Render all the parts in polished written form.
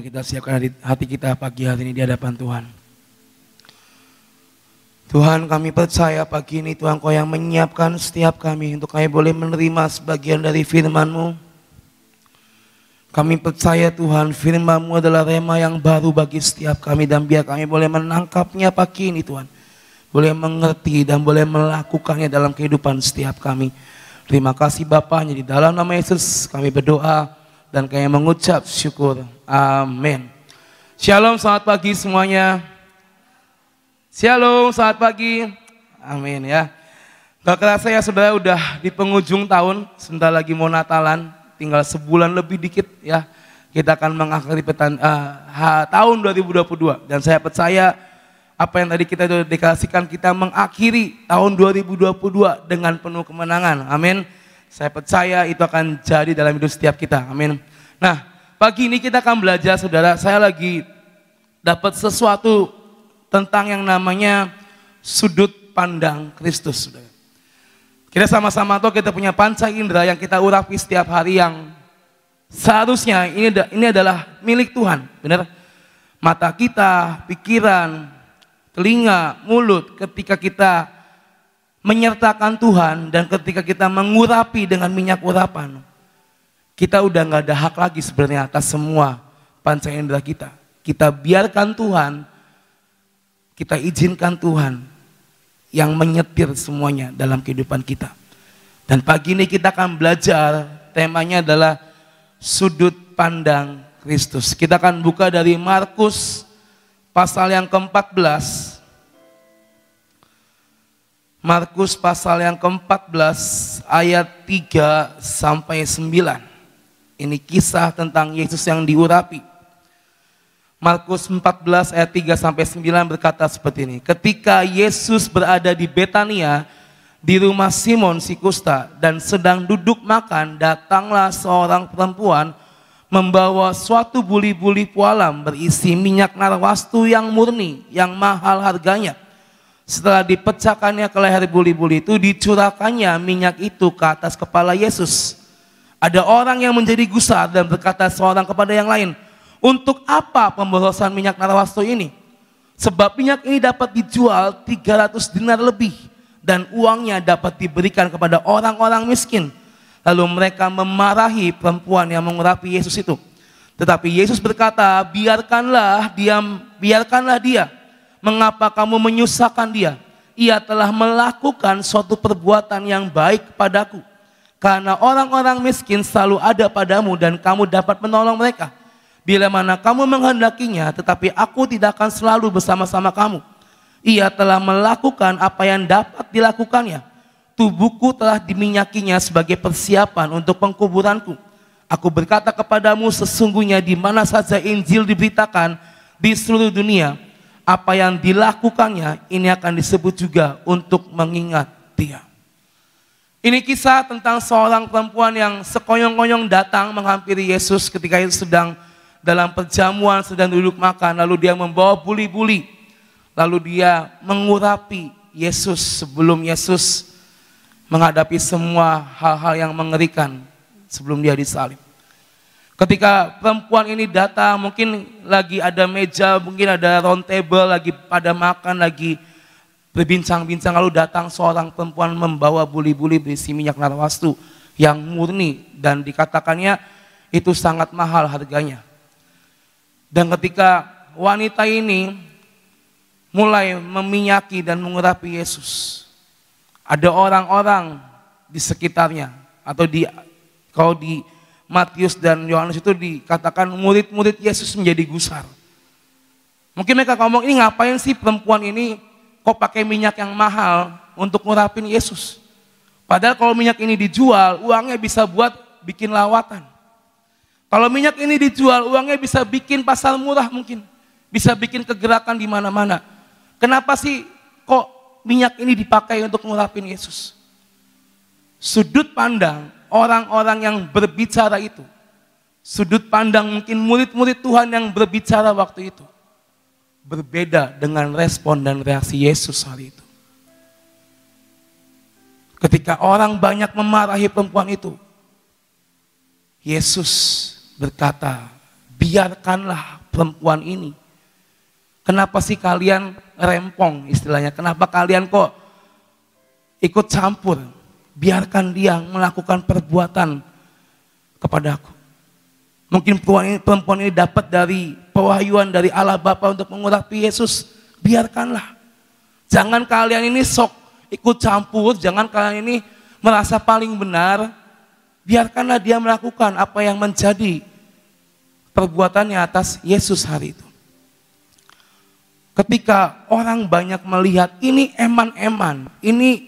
Mari kita siapkan hati kita pagi hari ini di hadapan Tuhan. Tuhan, kami percaya pagi ini Tuhan Kau yang menyiapkan setiap kami untuk kami boleh menerima sebagian dari firman-Mu. Kami percaya Tuhan firman-Mu adalah rema yang baru bagi setiap kami dan biar kami boleh menangkapnya pagi ini Tuhan. Boleh mengerti dan boleh melakukannya dalam kehidupan setiap kami. Terima kasih Bapaknya, di dalam nama Yesus kami berdoa dan kami mengucap syukur. Amin. Shalom, selamat pagi semuanya. Shalom, selamat pagi. Amin ya. Gak kerasa ya saudara udah di penghujung tahun, sebentar lagi mau Natalan, tinggal sebulan lebih dikit ya. Kita akan mengakhiri tahun 2022 dan saya percaya apa yang tadi kita sudah deklarasikan, kita mengakhiri tahun 2022 dengan penuh kemenangan. Amin. Saya percaya itu akan jadi dalam hidup setiap kita. Amin. Nah, pagi ini kita akan belajar saudara, saya lagi dapat sesuatu tentang yang namanya sudut pandang Kristus. Saudara. Kita sama-sama tahu kita punya panca indera yang kita urapi setiap hari yang seharusnya ini adalah milik Tuhan. Benar? Mata kita, pikiran, telinga, mulut, ketika kita menyertakan Tuhan dan ketika kita mengurapi dengan minyak urapan, kita udah gak ada hak lagi sebenarnya atas semua panca indera kita. Kita biarkan Tuhan, kita izinkan Tuhan yang menyetir semuanya dalam kehidupan kita. Dan pagi ini kita akan belajar, temanya adalah sudut pandang Kristus. Kita akan buka dari Markus pasal yang ke-14. Markus pasal yang ke-14 ayat 3 sampai 9. Ini kisah tentang Yesus yang diurapi. Markus 14 ayat 3 sampai 9 berkata seperti ini. Ketika Yesus berada di Betania di rumah Simon si kusta dan sedang duduk makan, datanglah seorang perempuan membawa suatu buli-buli pualam berisi minyak narwastu yang murni, yang mahal harganya. Setelah dipecahkannya ke leher buli-buli itu, dicurahkannya minyak itu ke atas kepala Yesus. Ada orang yang menjadi gusar dan berkata seorang kepada yang lain, untuk apa pemborosan minyak narwastu ini? Sebab minyak ini dapat dijual 300 dinar lebih dan uangnya dapat diberikan kepada orang-orang miskin. Lalu mereka memarahi perempuan yang mengurapi Yesus itu. Tetapi Yesus berkata, biarkanlah dia. Mengapa kamu menyusahkan dia? Ia telah melakukan suatu perbuatan yang baik padaku. Karena orang-orang miskin selalu ada padamu dan kamu dapat menolong mereka. Bila mana kamu menghendakinya, tetapi aku tidak akan selalu bersama-sama kamu. Ia telah melakukan apa yang dapat dilakukannya. Tubuhku telah diminyakinya sebagai persiapan untuk pengkuburanku. Aku berkata kepadamu, sesungguhnya di mana saja Injil diberitakan di seluruh dunia, apa yang dilakukannya ini akan disebut juga untuk mengingat dia. Ini kisah tentang seorang perempuan yang sekonyong-konyong datang menghampiri Yesus ketika Yesus sedang dalam perjamuan, sedang duduk makan. Lalu dia membawa buli-buli. Lalu dia mengurapi Yesus sebelum Yesus menghadapi semua hal-hal yang mengerikan sebelum dia disalib. Ketika perempuan ini datang, mungkin lagi ada meja, mungkin ada round table, lagi pada makan, lagi berbincang-bincang. Lalu datang seorang perempuan membawa buli-buli berisi minyak narwastu yang murni. Dan dikatakannya itu sangat mahal harganya. Dan ketika wanita ini mulai meminyaki dan mengurapi Yesus, ada orang-orang di sekitarnya, atau kalau di Matius dan Yohanes itu dikatakan murid-murid Yesus menjadi gusar. Mungkin mereka ngomong, ini ngapain sih perempuan ini kok pakai minyak yang mahal untuk ngurapin Yesus. Padahal kalau minyak ini dijual, uangnya bisa buat bikin lawatan. Kalau minyak ini dijual, uangnya bisa bikin pasar murah mungkin. Bisa bikin kegerakan di mana-mana. Kenapa sih kok minyak ini dipakai untuk ngurapin Yesus? Sudut pandang orang-orang yang berbicara itu, sudut pandang mungkin murid-murid Tuhan yang berbicara waktu itu, berbeda dengan respon dan reaksi Yesus hari itu. Ketika orang banyak memarahi perempuan itu, Yesus berkata, biarkanlah perempuan ini. Kenapa sih kalian rempong istilahnya? Kenapa kalian kok ikut campur? Biarkan dia melakukan perbuatan kepadaku. Mungkin perempuan ini dapat dari pewahyuan dari Allah Bapa untuk mengurapi Yesus. Biarkanlah. Jangan kalian ini sok ikut campur, jangan kalian ini merasa paling benar. Biarkanlah dia melakukan apa yang menjadi perbuatannya atas Yesus hari itu. Ketika orang banyak melihat ini eman-eman, ini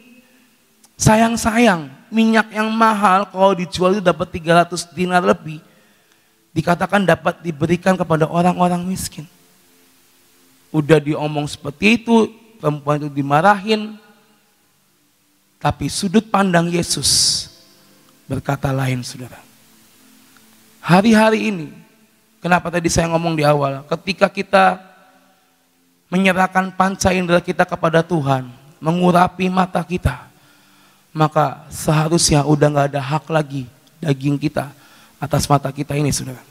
sayang-sayang, minyak yang mahal kalau dijual itu dapat 300 dinar lebih. Dikatakan dapat diberikan kepada orang-orang miskin. Udah diomong seperti itu, perempuan itu dimarahin. Tapi sudut pandang Yesus berkata lain, saudara. Hari-hari ini, kenapa tadi saya ngomong di awal, ketika kita menyerahkan panca indera kita kepada Tuhan, mengurapi mata kita, maka seharusnya udah gak ada hak lagi daging kita atas mata kita ini, saudara.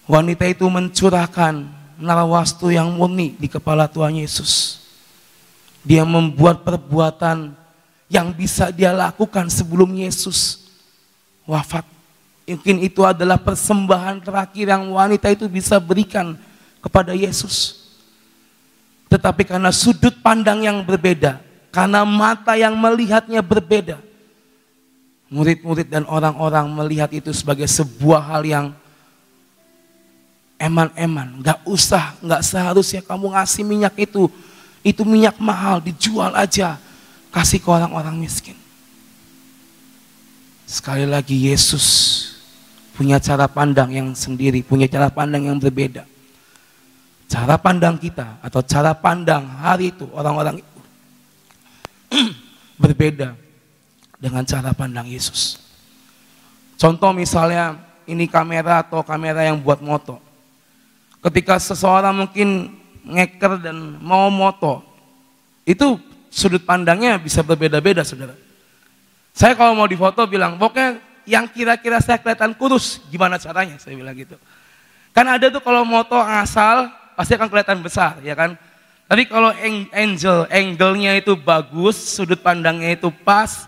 Wanita itu mencurahkan narwastu yang murni di kepala Tuhan Yesus. Dia membuat perbuatan yang bisa dia lakukan sebelum Yesus wafat. Mungkin itu adalah persembahan terakhir yang wanita itu bisa berikan kepada Yesus. Tetapi karena sudut pandang yang berbeda, karena mata yang melihatnya berbeda, murid-murid dan orang-orang melihat itu sebagai sebuah hal yang eman-eman. Gak seharusnya kamu ngasih minyak itu minyak mahal, dijual aja, kasih ke orang-orang miskin. Sekali lagi Yesus punya cara pandang yang sendiri, punya cara pandang yang berbeda. Cara pandang kita atau cara pandang hari itu orang-orang itu berbeda dengan cara pandang Yesus. Contoh misalnya ini kamera atau kamera yang buat moto. Ketika seseorang mungkin ngeker dan mau moto, itu sudut pandangnya bisa berbeda-beda, saudara. Saya kalau mau difoto bilang, pokoknya yang kira-kira saya kelihatan kurus, gimana caranya? Saya bilang gitu. Kan ada tuh kalau moto asal pasti akan kelihatan besar, ya kan? Tapi kalau angle-nya itu bagus, sudut pandangnya itu pas,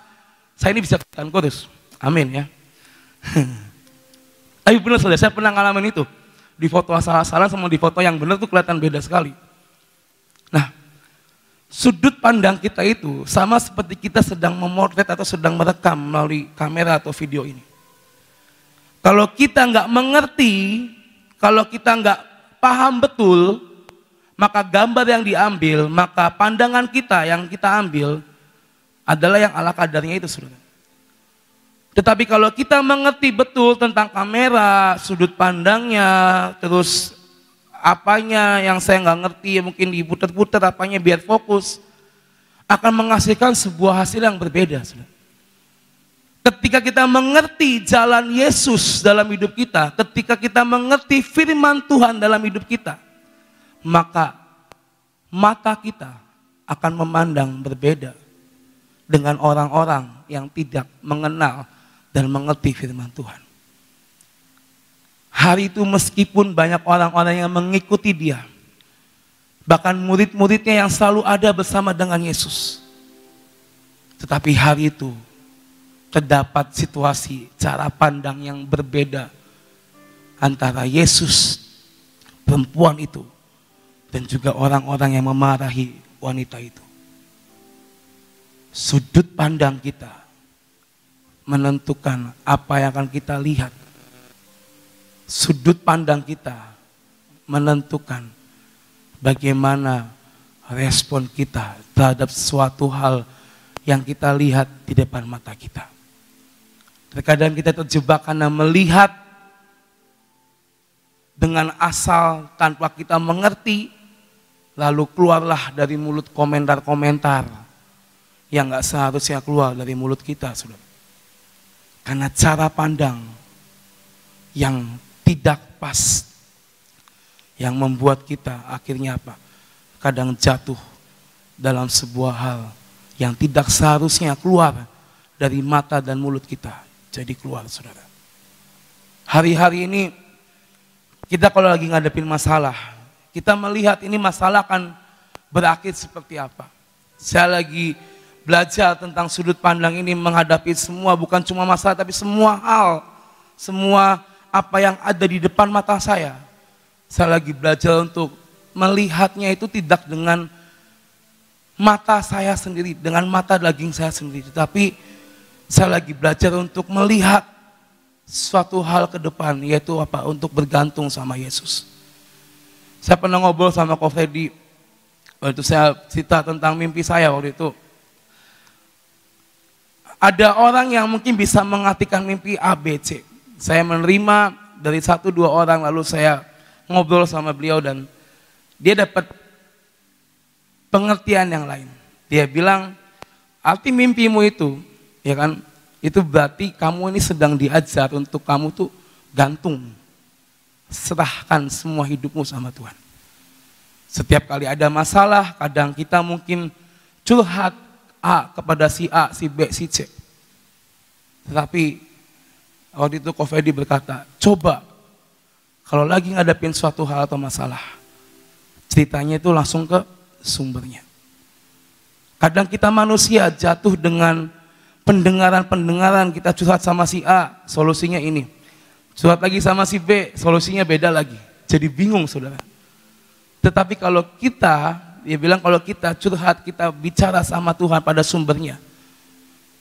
saya ini bisa kelihatan kurus. Amin ya. Tapi benar saudara, saya pernah ngalamin itu. Di foto asal-asalan sama di foto yang benar tuh kelihatan beda sekali. Nah, sudut pandang kita itu sama seperti kita sedang memotret atau sedang merekam melalui kamera atau video ini. Kalau kita nggak mengerti, kalau kita nggak paham betul, maka gambar yang diambil, maka pandangan kita yang kita ambil adalah yang ala kadarnya itu, saudara. Tetapi kalau kita mengerti betul tentang kamera, sudut pandangnya, terus apanya yang saya nggak ngerti, mungkin diputer-puter apanya biar fokus, akan menghasilkan sebuah hasil yang berbeda, saudara. Ketika kita mengerti jalan Yesus dalam hidup kita, ketika kita mengerti firman Tuhan dalam hidup kita, maka mata kita akan memandang berbeda dengan orang-orang yang tidak mengenal dan mengerti firman Tuhan. Hari itu meskipun banyak orang-orang yang mengikuti dia, bahkan murid-muridnya yang selalu ada bersama dengan Yesus, tetapi hari itu terdapat situasi cara pandang yang berbeda antara Yesus, perempuan itu, dan juga orang-orang yang memarahi wanita itu. Sudut pandang kita menentukan apa yang akan kita lihat. Sudut pandang kita menentukan bagaimana respon kita terhadap suatu hal yang kita lihat di depan mata kita. Terkadang kita terjebak karena melihat dengan asal tanpa kita mengerti, lalu keluarlah dari mulut komentar-komentar yang gak seharusnya keluar dari mulut kita, saudara. Karena cara pandang yang tidak pas, yang membuat kita akhirnya apa? Kadang jatuh dalam sebuah hal yang tidak seharusnya keluar dari mata dan mulut kita, jadi keluar, saudara. Hari-hari ini Kita kalau lagi ngadepin masalah, kita melihat ini masalah akan berakhir seperti apa. Saya lagi belajar tentang sudut pandang ini menghadapi semua, bukan cuma masalah tapi semua hal, semua apa yang ada di depan mata saya. Saya lagi belajar untuk melihatnya itu tidak dengan mata saya sendiri, dengan mata daging saya sendiri, tapi saya lagi belajar untuk melihat suatu hal ke depan, yaitu apa? Untuk bergantung sama Yesus. Saya pernah ngobrol sama Ko Freddy, waktu itu saya cerita tentang mimpi saya waktu itu. Ada orang yang mungkin bisa mengartikan mimpi A, B, C. Saya menerima dari 1-2 orang, lalu saya ngobrol sama beliau dan dia dapat pengertian yang lain. Dia bilang, arti mimpimu itu, ya kan, itu berarti kamu ini sedang diajar untuk kamu tuh gantung. Serahkan semua hidupmu sama Tuhan. Setiap kali ada masalah, kadang kita mungkin curhat A kepada si A, si B, si C. Tetapi waktu itu Ko Freddy berkata, coba kalau lagi ngadepin suatu hal atau masalah, ceritanya itu langsung ke sumbernya. Kadang kita manusia jatuh dengan pendengaran-pendengaran, kita curhat sama si A, solusinya ini. Curhat lagi sama si B, solusinya beda lagi. Jadi bingung saudara. Tetapi kalau kita, dia bilang kalau kita curhat, kita bicara sama Tuhan pada sumbernya,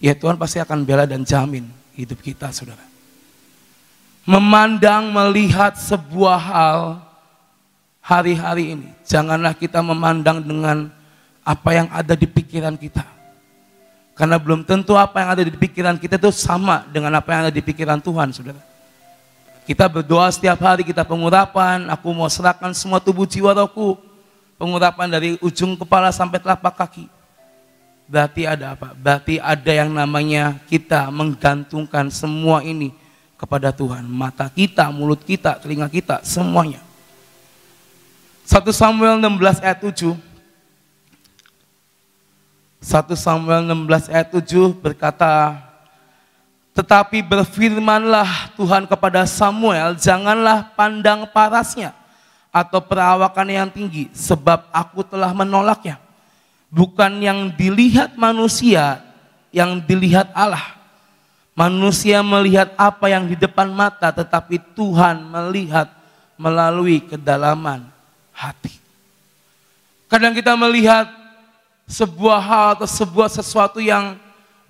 ya Tuhan pasti akan bela dan jamin hidup kita saudara. Memandang, melihat sebuah hal hari-hari ini, janganlah kita memandang dengan apa yang ada di pikiran kita. Karena belum tentu apa yang ada di pikiran kita itu sama dengan apa yang ada di pikiran Tuhan, saudara. Kita berdoa setiap hari, kita pengurapan, aku mau serahkan semua tubuh jiwa rohku. Pengurapan dari ujung kepala sampai telapak kaki. Berarti ada apa? Berarti ada yang namanya kita menggantungkan semua ini kepada Tuhan. Mata kita, mulut kita, telinga kita, semuanya. 1 Samuel 16 ayat 7. 1 Samuel 16 ayat 7 berkata, tetapi berfirmanlah Tuhan kepada Samuel, janganlah pandang parasnya atau perawakan yang tinggi, sebab aku telah menolaknya. Bukan yang dilihat manusia, yang dilihat Allah. Manusia melihat apa yang di depan mata, tetapi Tuhan melihat melalui kedalaman hati. Kadang kita melihat sebuah hal atau sesuatu yang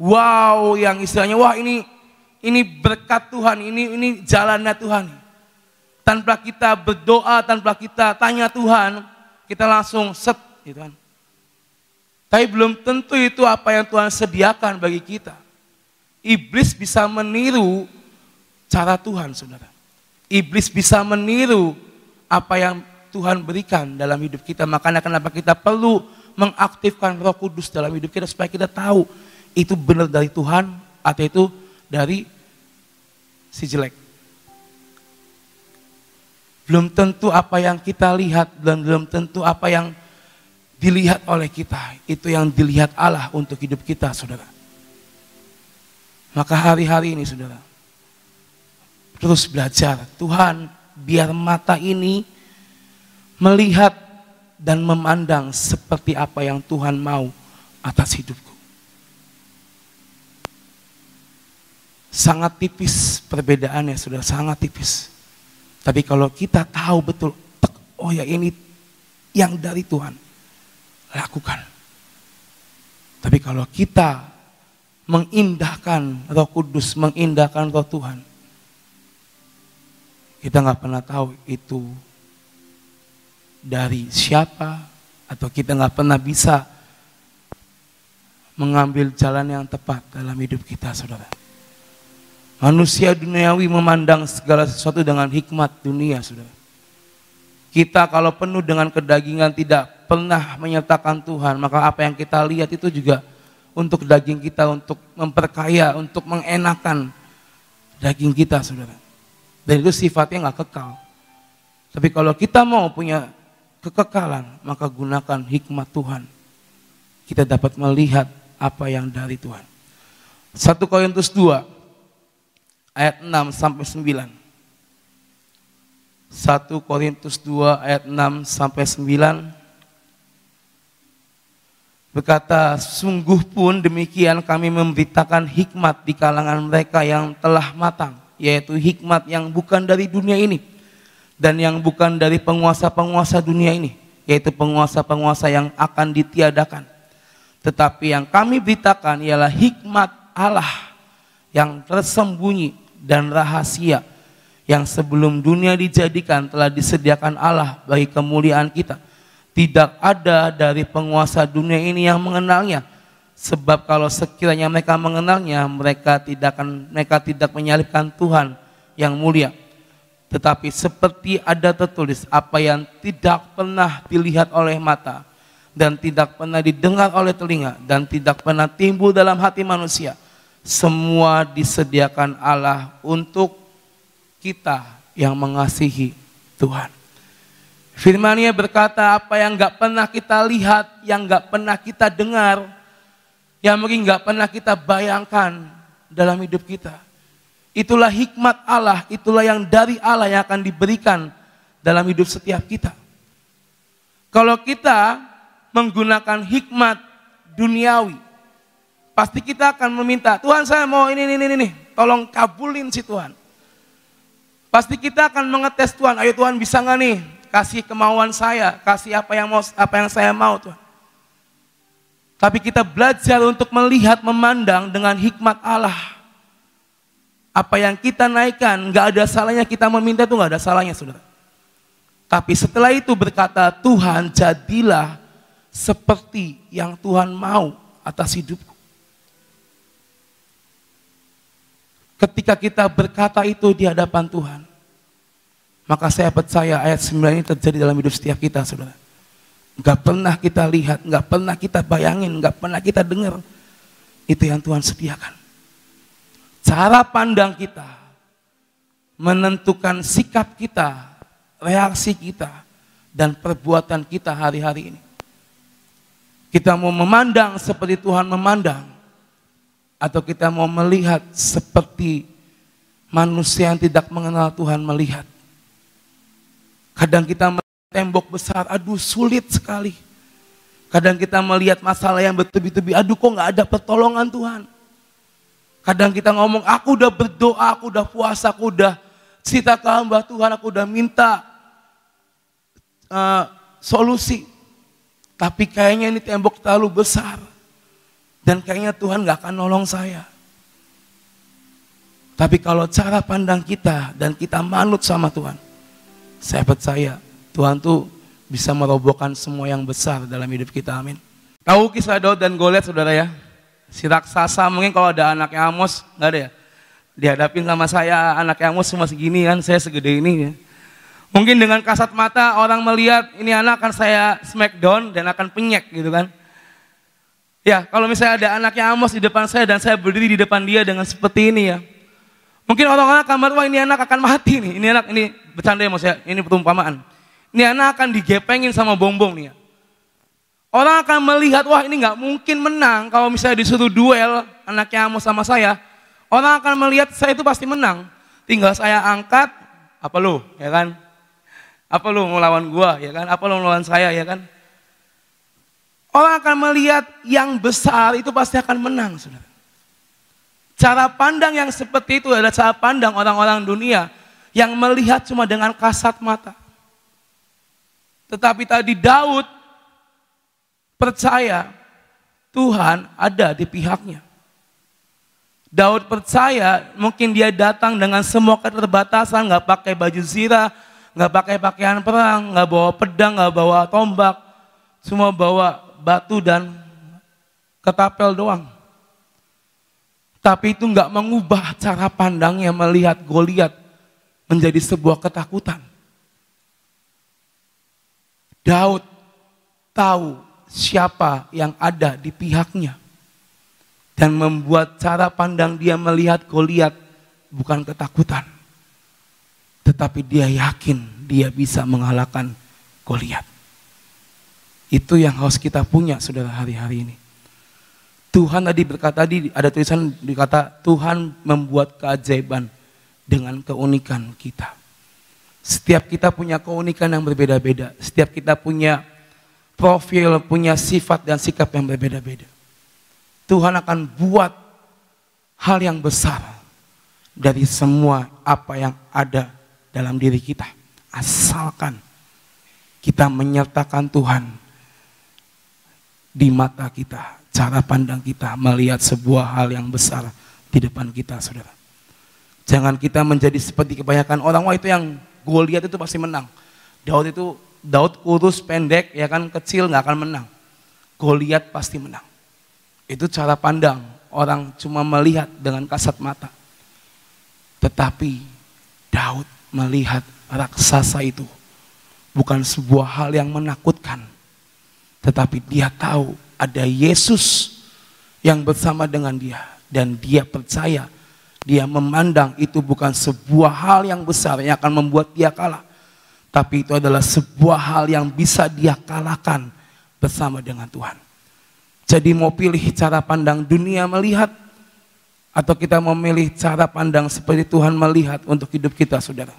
wow, yang istilahnya wah ini berkat Tuhan, ini jalannya Tuhan. Tanpa kita berdoa, tanpa kita tanya Tuhan, kita langsung set gitu kan. Tapi belum tentu itu apa yang Tuhan sediakan bagi kita. Iblis bisa meniru cara Tuhan, saudara. Iblis bisa meniru apa yang Tuhan berikan dalam hidup kita. Makanya kenapa kita perlu mengaktifkan Roh Kudus dalam hidup kita supaya kita tahu itu benar dari Tuhan atau itu dari si jelek. Belum tentu apa yang kita lihat dan belum tentu apa yang dilihat oleh kita itu yang dilihat Allah untuk hidup kita, saudara. Maka hari-hari ini, saudara, terus belajar Tuhan, biar mata ini melihat dan memandang seperti apa yang Tuhan mau atas hidupku. Sangat tipis perbedaannya, saudara, sangat tipis. Tapi kalau kita tahu betul, oh ya ini yang dari Tuhan, lakukan. Tapi kalau kita mengindahkan Roh Kudus, mengindahkan Roh Tuhan, kita nggak pernah tahu itu dari siapa, atau kita nggak pernah bisa mengambil jalan yang tepat dalam hidup kita, saudara. Manusia duniawi memandang segala sesuatu dengan hikmat dunia, saudara. Kita kalau penuh dengan kedagingan tidak pernah menyertakan Tuhan, maka apa yang kita lihat itu juga untuk daging kita, untuk memperkaya, untuk mengenakan daging kita, saudara. Dan itu sifatnya nggak kekal. Tapi kalau kita mau punya kekekalan, maka gunakan hikmat Tuhan. Kita dapat melihat apa yang dari Tuhan. 1 Korintus 2 ayat 6 sampai 9. 1 Korintus 2 ayat 6 sampai 9 berkata, sungguh pun demikian kami memberitakan hikmat di kalangan mereka yang telah matang, yaitu hikmat yang bukan dari dunia ini dan yang bukan dari penguasa-penguasa dunia ini, yaitu penguasa-penguasa yang akan ditiadakan. Tetapi yang kami beritakan ialah hikmat Allah yang tersembunyi dan rahasia, yang sebelum dunia dijadikan telah disediakan Allah bagi kemuliaan kita. Tidak ada dari penguasa dunia ini yang mengenalnya. Sebab kalau sekiranya mereka mengenalnya, mereka tidak menyalibkan Tuhan yang mulia. Tetapi seperti ada tertulis, apa yang tidak pernah dilihat oleh mata, dan tidak pernah didengar oleh telinga, dan tidak pernah timbul dalam hati manusia, semua disediakan Allah untuk kita yang mengasihi Tuhan. Firman-Nya berkata, apa yang gak pernah kita lihat, yang gak pernah kita dengar, yang mungkin gak pernah kita bayangkan dalam hidup kita, itulah hikmat Allah, itulah yang dari Allah yang akan diberikan dalam hidup setiap kita. Kalau kita menggunakan hikmat duniawi, pasti kita akan meminta, Tuhan saya mau ini, tolong kabulin si Tuhan. Pasti kita akan mengetes Tuhan, ayo Tuhan bisa nggak nih, kasih kemauan saya, kasih apa yang saya mau Tuhan. Tapi kita belajar untuk melihat, memandang dengan hikmat Allah. Apa yang kita naikkan, nggak ada salahnya kita meminta itu, nggak ada salahnya saudara. Tapi setelah itu berkata, Tuhan jadilah seperti yang Tuhan mau atas hidupku. Ketika kita berkata itu di hadapan Tuhan, maka saya percaya ayat 9 ini terjadi dalam hidup setiap kita, saudara. Gak pernah kita lihat, gak pernah kita bayangin, gak pernah kita dengar. Itu yang Tuhan sediakan. Cara pandang kita menentukan sikap kita, reaksi kita, dan perbuatan kita hari-hari ini. Kita mau memandang seperti Tuhan memandang, atau kita mau melihat seperti manusia yang tidak mengenal Tuhan melihat. Kadang kita melihat tembok besar, aduh sulit sekali. Kadang kita melihat masalah yang bertubi-tubi, aduh kok gak ada pertolongan Tuhan. Kadang kita ngomong, aku udah berdoa, aku udah puasa, aku udah cerita ke hamba Tuhan, aku udah minta solusi. Tapi kayaknya ini tembok terlalu besar. Dan kayaknya Tuhan gak akan nolong saya. Tapi kalau cara pandang kita dan kita manut sama Tuhan, saya percaya Tuhan tuh bisa merobohkan semua yang besar dalam hidup kita, amin. Tahu kisah Daud dan Goliat saudara ya? Si raksasa mungkin kalau ada anaknya Amos, gak ada ya? Dihadapin sama saya, anaknya Amos cuma segini kan, saya segede ini ya. Mungkin dengan kasat mata orang melihat ini anak akan saya smackdown dan akan penyek gitu kan. Ya, kalau misalnya ada anaknya Amos di depan saya dan saya berdiri di depan dia dengan seperti ini ya. Mungkin orang-orang akan berkata, wah ini anak akan mati nih. Ini anak, ini bercanda ya Mas ya, ini perumpamaan. Ini anak akan digepengin sama bombong nih ya. Orang akan melihat, wah ini gak mungkin menang kalau misalnya disuruh duel anaknya Amos sama saya. Orang akan melihat saya itu pasti menang. Tinggal saya angkat, apa lu ya kan? Apa lu mau lawan gua ya kan? Apa lu mau lawan saya ya kan? Orang akan melihat yang besar itu pasti akan menang, saudara. Cara pandang yang seperti itu adalah cara pandang orang-orang dunia yang melihat cuma dengan kasat mata. Tetapi tadi Daud percaya Tuhan ada di pihaknya. Daud percaya mungkin dia datang dengan semua keterbatasan, gak pakai baju zirah, gak pakai pakaian perang, gak bawa pedang, gak bawa tombak, cuma bawa batu dan ketapel doang. Tapi itu gak mengubah cara pandangnya melihat Goliat menjadi sebuah ketakutan. Daud tahu siapa yang ada di pihaknya. Dan membuat cara pandang dia melihat Goliat bukan ketakutan. Tetapi dia yakin dia bisa mengalahkan Goliat. Itu yang harus kita punya saudara hari-hari ini. Tuhan tadi berkata, tadi ada tulisan dikata Tuhan membuat keajaiban dengan keunikan kita. Setiap kita punya keunikan yang berbeda-beda. Setiap kita punya profil, punya sifat dan sikap yang berbeda-beda. Tuhan akan buat hal yang besar dari semua apa yang ada dalam diri kita. Asalkan kita menyertakan Tuhan di mata kita, cara pandang kita melihat sebuah hal yang besar di depan kita, saudara. Jangan kita menjadi seperti kebanyakan orang, wah itu yang Goliat itu pasti menang. Daud kurus, pendek, ya kan, kecil, nggak akan menang. Goliat pasti menang. Itu cara pandang orang, cuma melihat dengan kasat mata. Tetapi Daud melihat raksasa itu bukan sebuah hal yang menakutkan, tetapi dia tahu ada Yesus yang bersama dengan dia, dan dia percaya, dia memandang itu bukan sebuah hal yang besar yang akan membuat dia kalah, tapi itu adalah sebuah hal yang bisa dia kalahkan bersama dengan Tuhan. Jadi mau pilih cara pandang dunia melihat, atau kita mau memilih cara pandang seperti Tuhan melihat untuk hidup kita, saudara?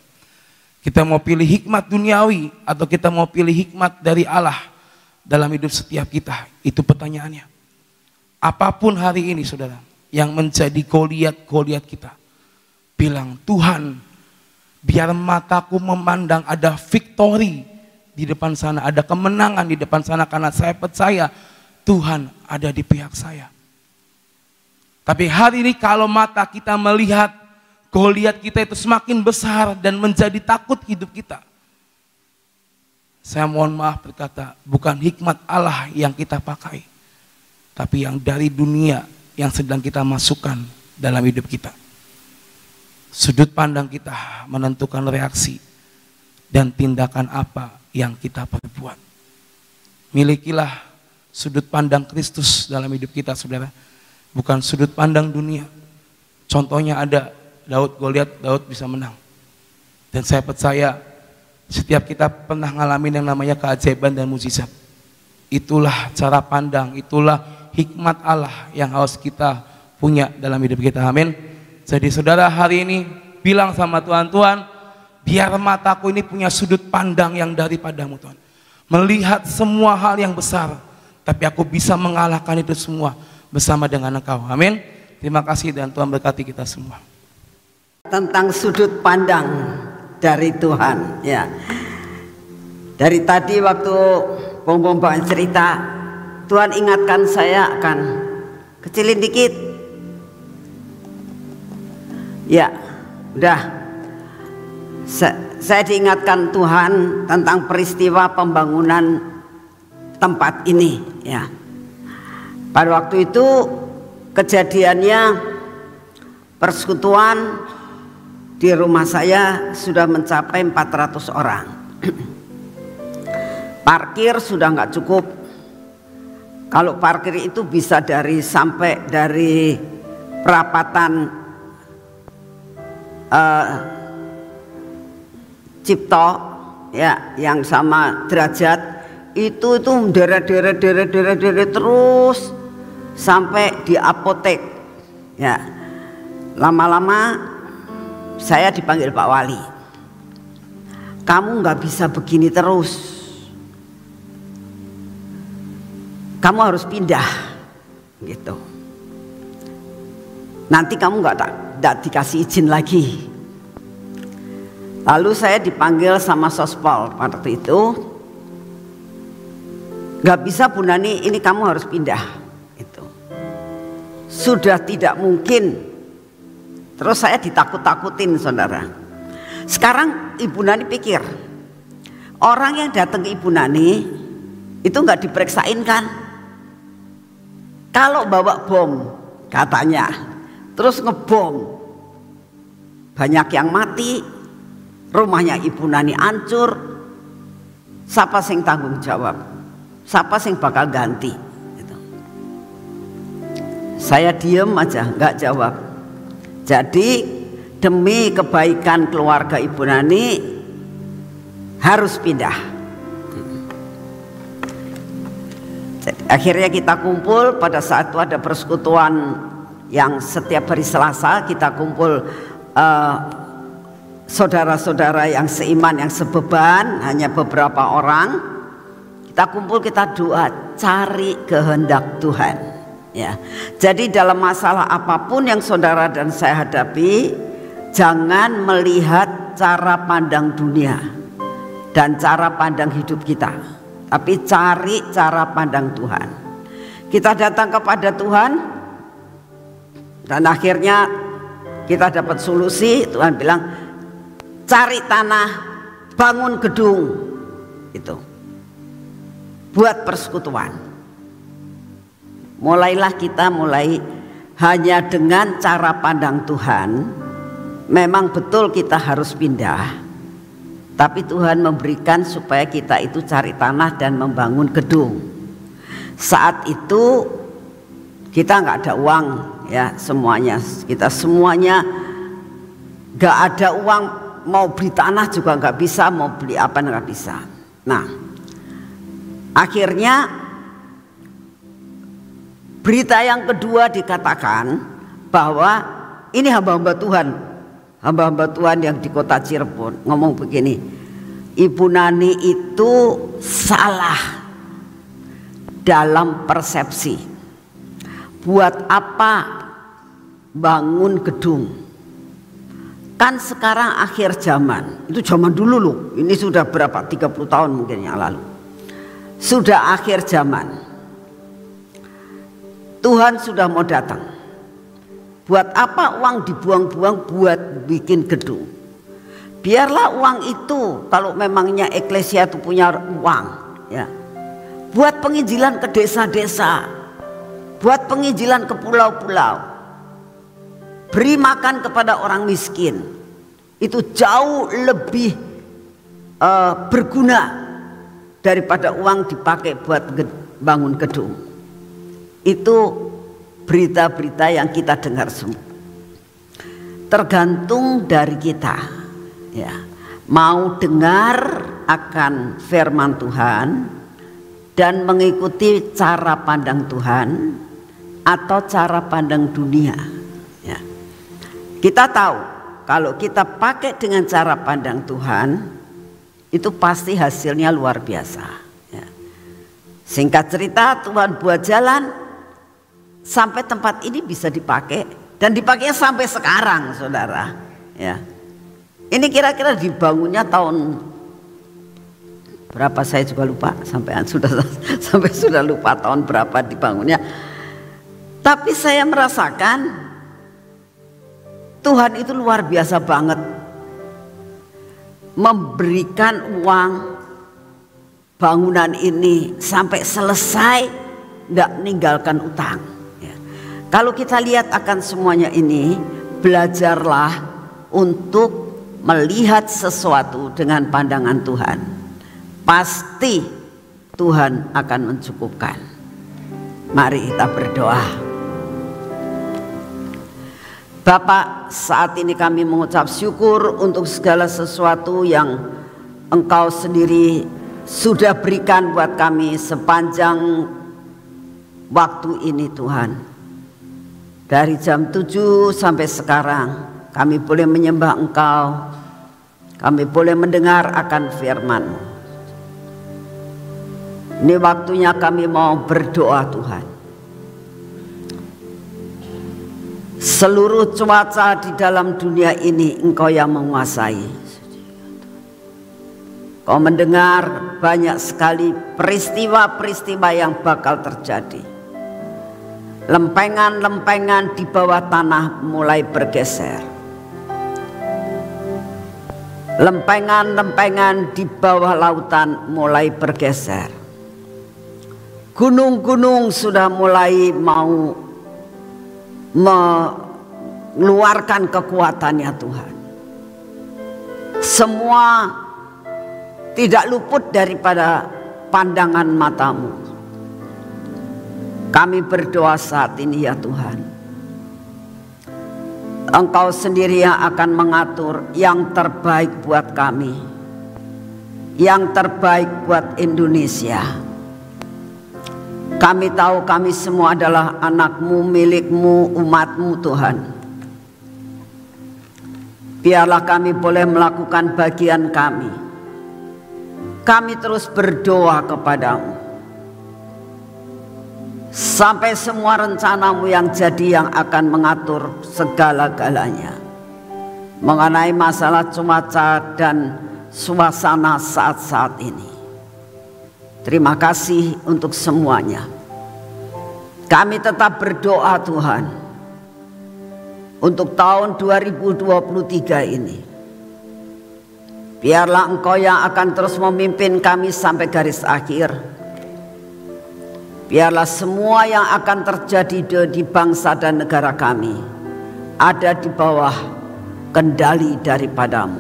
Kita mau pilih hikmat duniawi atau kita mau pilih hikmat dari Allah dalam hidup setiap kita? Itu pertanyaannya. Apapun hari ini, saudara, yang menjadi Goliat kita, bilang, Tuhan, biar mataku memandang ada victory di depan sana, ada kemenangan di depan sana, karena saya percaya Tuhan ada di pihak saya. Tapi hari ini kalau mata kita melihat Goliat kita itu semakin besar dan menjadi takut hidup kita, saya mohon maaf berkata, bukan hikmat Allah yang kita pakai, tapi yang dari dunia yang sedang kita masukkan dalam hidup kita. Sudut pandang kita menentukan reaksi dan tindakan apa yang kita perbuat. Milikilah sudut pandang Kristus dalam hidup kita, saudara, bukan sudut pandang dunia. Contohnya ada Goliat, Daud bisa menang. Dan saya percaya setiap kita pernah ngalamin yang namanya keajaiban dan mukjizat. Itulah cara pandang, itulah hikmat Allah yang harus kita punya dalam hidup kita. Amin. Jadi saudara, hari ini bilang sama Tuhan, Tuhan, biar mataku ini punya sudut pandang yang daripadamu, Tuhan. Melihat semua hal yang besar, tapi aku bisa mengalahkan itu semua bersama dengan Engkau. Amin. Terima kasih dan Tuhan berkati kita semua. Tentang sudut pandang dari Tuhan, ya. Dari tadi waktu Bong cerita, Tuhan ingatkan saya akan kecilin dikit. Ya, udah. Saya diingatkan Tuhan tentang peristiwa pembangunan tempat ini, ya. Pada waktu itu kejadiannya persekutuan di rumah saya sudah mencapai 400 orang. Parkir sudah nggak cukup. Kalau parkir itu bisa sampai dari perapatan Cipto, ya, yang sama Derajat, itu deret terus sampai di apotek, ya. Lama-lama saya dipanggil Pak Wali, kamu nggak bisa begini terus, kamu harus pindah, gitu. Nanti kamu nggak dikasih izin lagi. Lalu saya dipanggil sama Sospol pada waktu itu, nggak bisa Bu Nani, ini kamu harus pindah. Itu sudah tidak mungkin. Terus saya ditakut-takutin, saudara. Sekarang Ibu Nani pikir, orang yang datang ke Ibu Nani itu nggak diperiksain kan? Kalau bawa bom katanya, terus ngebom, banyak yang mati, rumahnya Ibu Nani hancur, siapa yang tanggung jawab? Siapa yang bakal ganti? Gitu. Saya diem aja, nggak jawab. Jadi demi kebaikan keluarga Ibu Nani harus pindah. Jadi, akhirnya kita kumpul. Pada saat itu ada persekutuan yang setiap hari Selasa kita kumpul saudara-saudara yang seiman, yang sebeban, hanya beberapa orang. Kita kumpul, kita doa, cari kehendak Tuhan. Ya, jadi dalam masalah apapun yang saudara dan saya hadapi, jangan melihat cara pandang dunia dan cara pandang hidup kita, tapi cari cara pandang Tuhan. Kita datang kepada Tuhan dan akhirnya kita dapat solusi. Tuhan bilang, cari tanah, bangun gedung, itu buat persekutuan. Mulailah kita hanya dengan cara pandang Tuhan. Memang betul kita harus pindah, tapi Tuhan memberikan supaya kita itu cari tanah dan membangun gedung. Saat itu kita nggak ada uang, ya, kita semuanya nggak ada uang. Mau beli tanah juga nggak bisa, mau beli apa nggak bisa. Nah, akhirnya berita yang kedua dikatakan bahwa ini hamba-hamba Tuhan yang di kota Cirebon ngomong begini, Ibu Nani itu salah dalam persepsi. Buat apa bangun gedung? Kan sekarang akhir zaman. Itu zaman dulu loh. Ini sudah berapa? 30 tahun mungkin yang lalu. Sudah akhir zaman. Tuhan sudah mau datang. Buat apa uang dibuang-buang buat bikin gedung? Biarlah uang itu, kalau memangnya eklesia itu punya uang, ya, buat penginjilan ke desa-desa, buat penginjilan ke pulau-pulau, beri makan kepada orang miskin. Itu jauh lebih berguna daripada uang dipakai buat bangun gedung. Itu berita-berita yang kita dengar semua. Tergantung dari kita, ya, mau dengar akan firman Tuhan dan mengikuti cara pandang Tuhan atau cara pandang dunia. Ya. Kita tahu kalau kita pakai dengan cara pandang Tuhan, itu pasti hasilnya luar biasa. Ya. Singkat cerita, Tuhan buat jalan sampai tempat ini bisa dipakai dan dipakainya sampai sekarang, saudara. Ya, ini kira-kira dibangunnya tahun berapa saya juga lupa, sampai sudah lupa tahun berapa dibangunnya. Tapi saya merasakan Tuhan itu luar biasa banget, memberikan uang bangunan ini sampai selesai, nggak meninggalkan utang. Kalau kita lihat akan semuanya ini, belajarlah untuk melihat sesuatu dengan pandangan Tuhan. Pasti Tuhan akan mencukupkan. Mari kita berdoa. Bapak, saat ini kami mengucap syukur untuk segala sesuatu yang Engkau sendiri sudah berikan buat kami sepanjang waktu ini, Tuhan. Dari jam 7 sampai sekarang kami boleh menyembah Engkau, kami boleh mendengar akan firman-Mu. Ini waktunya kami mau berdoa, Tuhan. Seluruh cuaca di dalam dunia ini Engkau yang menguasai. Kau mendengar banyak sekali peristiwa-peristiwa yang bakal terjadi. Lempengan-lempengan di bawah tanah mulai bergeser. Lempengan-lempengan di bawah lautan mulai bergeser. Gunung-gunung sudah mulai mau mengeluarkan kekuatannya, Tuhan. Semua tidak luput daripada pandangan mata-Mu. Kami berdoa saat ini, ya Tuhan. Engkau sendiri yang akan mengatur yang terbaik buat kami, yang terbaik buat Indonesia. Kami tahu kami semua adalah anak-Mu, milik-Mu, umat-Mu, Tuhan. Biarlah kami boleh melakukan bagian kami. Kami terus berdoa kepadamu sampai semua rencanamu yang jadi yang akan mengatur segala-galanya mengenai masalah cuaca dan suasana saat-saat ini. Terima kasih untuk semuanya. Kami tetap berdoa Tuhan untuk tahun 2023 ini. Biarlah Engkau yang akan terus memimpin kami sampai garis akhir. Biarlah semua yang akan terjadi di bangsa dan negara kami ada di bawah kendali daripadamu.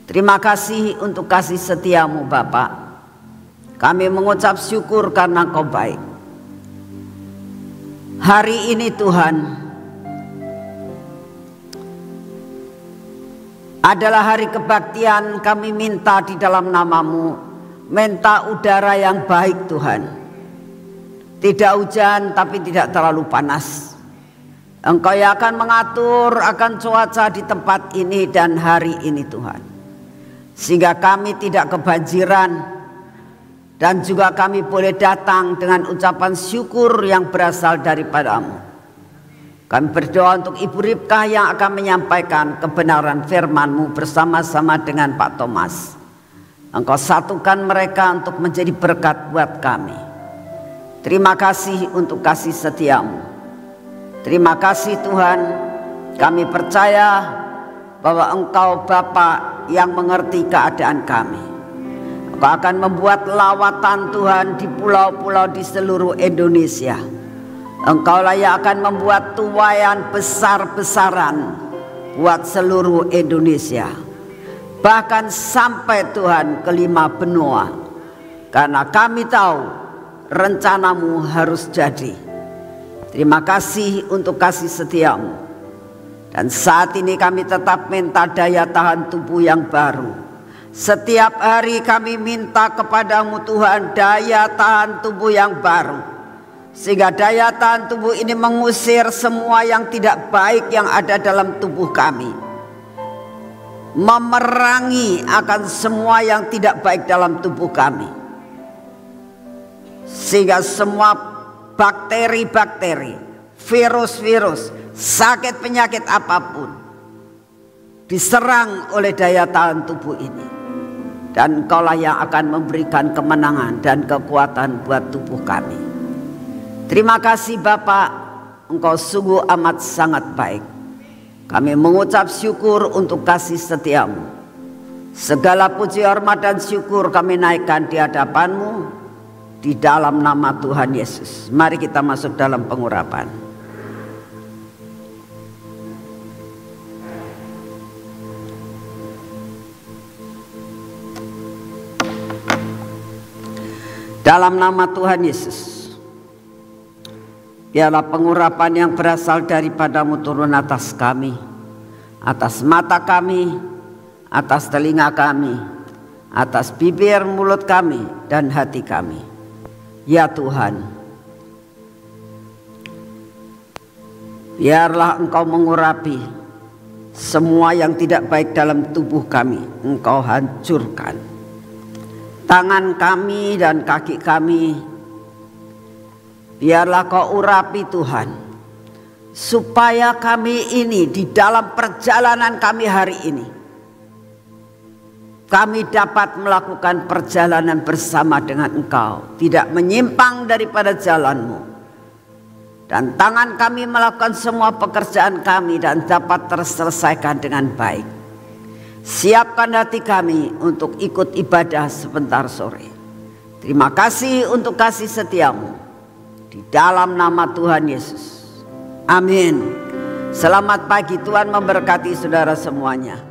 Terima kasih untuk kasih setiamu Bapa. Kami mengucap syukur karena Engkau baik. Hari ini Tuhan adalah hari kebaktian. Kami minta di dalam namamu, minta udara yang baik Tuhan. Tidak hujan tapi tidak terlalu panas. Engkau yang akan mengatur akan cuaca di tempat ini dan hari ini Tuhan. Sehingga kami tidak kebanjiran. Dan juga kami boleh datang dengan ucapan syukur yang berasal daripadamu. Kami berdoa untuk Ibu Ripkah yang akan menyampaikan kebenaran firman-Mu bersama-sama dengan Pak Thomas. Engkau satukan mereka untuk menjadi berkat buat kami. Terima kasih untuk kasih setiamu. Terima kasih Tuhan. Kami percaya bahwa Engkau Bapa yang mengerti keadaan kami. Engkau akan membuat lawatan Tuhan di pulau-pulau di seluruh Indonesia. Engkaulah yang akan membuat tuaian besar-besaran buat seluruh Indonesia. Bahkan sampai Tuhan ke 5 benua. Karena kami tahu rencanamu harus jadi. Terima kasih untuk kasih setiamu. Dan saat ini kami tetap minta daya tahan tubuh yang baru. Setiap hari kami minta kepadamu Tuhan daya tahan tubuh yang baru. Sehingga daya tahan tubuh ini mengusir semua yang tidak baik yang ada dalam tubuh kami. Memerangi akan semua yang tidak baik dalam tubuh kami. Sehingga semua bakteri-bakteri, virus-virus, sakit penyakit apapun diserang oleh daya tahan tubuh ini. Dan Engkaulah yang akan memberikan kemenangan dan kekuatan buat tubuh kami. Terima kasih Bapak, Engkau sungguh amat sangat baik. Kami mengucap syukur untuk kasih setiamu. Segala puji hormat dan syukur kami naikkan di hadapan-Mu di dalam nama Tuhan Yesus. Mari kita masuk dalam pengurapan. Dalam nama Tuhan Yesus, biarlah pengurapan yang berasal daripadamu turun atas kami, atas mata kami, atas telinga kami, atas bibir mulut kami dan hati kami. Ya Tuhan, biarlah Engkau mengurapi semua yang tidak baik dalam tubuh kami. Engkau hancurkan tangan kami dan kaki kami. Biarlah Kau urapi Tuhan, supaya kami ini di dalam perjalanan kami hari ini, kami dapat melakukan perjalanan bersama dengan Engkau, tidak menyimpang daripada jalan-Mu. Dan tangan kami melakukan semua pekerjaan kami dan dapat terselesaikan dengan baik. Siapkan hati kami untuk ikut ibadah sebentar sore. Terima kasih untuk kasih setiamu. Di dalam nama Tuhan Yesus. Amin. Selamat pagi, Tuhan memberkati saudara semuanya.